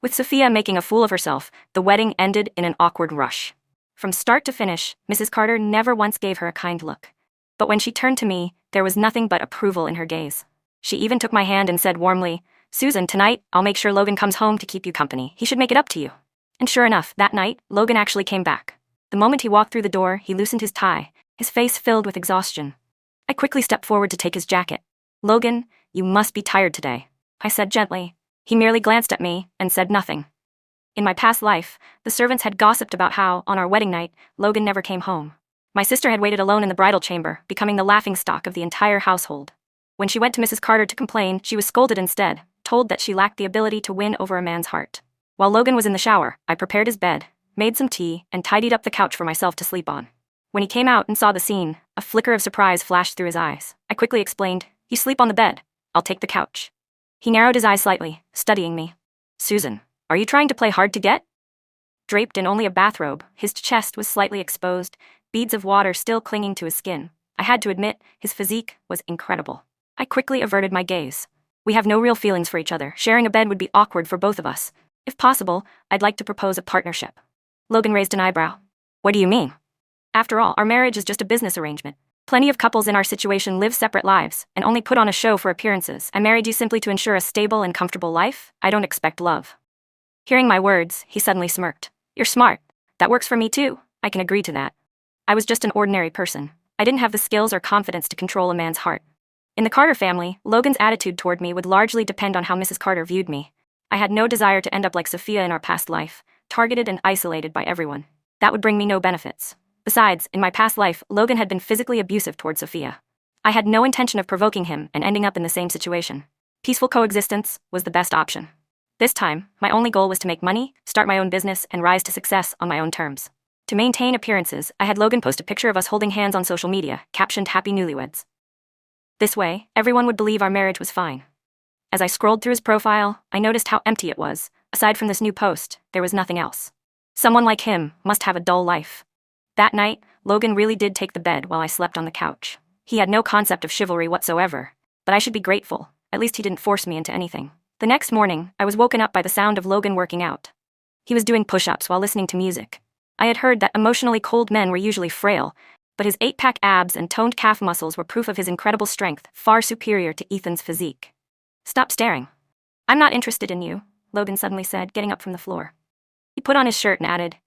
With Sophia making a fool of herself, the wedding ended in an awkward rush. From start to finish, Mrs. Carter never once gave her a kind look. But when she turned to me, there was nothing but approval in her gaze. She even took my hand and said warmly, "Susan, tonight, I'll make sure Logan comes home to keep you company. He should make it up to you." And sure enough, that night, Logan actually came back. The moment he walked through the door, he loosened his tie, his face filled with exhaustion. I quickly stepped forward to take his jacket. "Logan, you must be tired today," I said gently. He merely glanced at me and said nothing. In my past life, the servants had gossiped about how, on our wedding night, Logan never came home. My sister had waited alone in the bridal chamber, becoming the laughingstock of the entire household. When she went to Mrs. Carter to complain, she was scolded instead, told that she lacked the ability to win over a man's heart. While Logan was in the shower, I prepared his bed, made some tea, and tidied up the couch for myself to sleep on. When he came out and saw the scene, a flicker of surprise flashed through his eyes. I quickly explained, "You sleep on the bed. I'll take the couch." He narrowed his eyes slightly, studying me. "Susan, are you trying to play hard to get?" Draped in only a bathrobe, his chest was slightly exposed, beads of water still clinging to his skin. I had to admit, his physique was incredible. I quickly averted my gaze. "We have no real feelings for each other. Sharing a bed would be awkward for both of us. If possible, I'd like to propose a partnership." Logan raised an eyebrow. "What do you mean?" "After all, our marriage is just a business arrangement. Plenty of couples in our situation live separate lives and only put on a show for appearances. I married you simply to ensure a stable and comfortable life. I don't expect love." Hearing my words, he suddenly smirked. "You're smart. That works for me too. I can agree to that. I was just an ordinary person. I didn't have the skills or confidence to control a man's heart." In the Carter family, Logan's attitude toward me would largely depend on how Mrs. Carter viewed me. I had no desire to end up like Sophia in our past life, targeted and isolated by everyone. That would bring me no benefits. Besides, in my past life, Logan had been physically abusive toward Sophia. I had no intention of provoking him and ending up in the same situation. Peaceful coexistence was the best option. This time, my only goal was to make money, start my own business, and rise to success on my own terms. To maintain appearances, I had Logan post a picture of us holding hands on social media, captioned "Happy Newlyweds." This way, everyone would believe our marriage was fine. As I scrolled through his profile, I noticed how empty it was. Aside from this new post, there was nothing else. Someone like him must have a dull life. That night, Logan really did take the bed while I slept on the couch. He had no concept of chivalry whatsoever, but I should be grateful. At least he didn't force me into anything. The next morning, I was woken up by the sound of Logan working out. He was doing push-ups while listening to music. I had heard that emotionally cold men were usually frail, but his 8-pack abs and toned calf muscles were proof of his incredible strength, far superior to Ethan's physique. "Stop staring. I'm not interested in you," Logan suddenly said, getting up from the floor. He put on his shirt and added,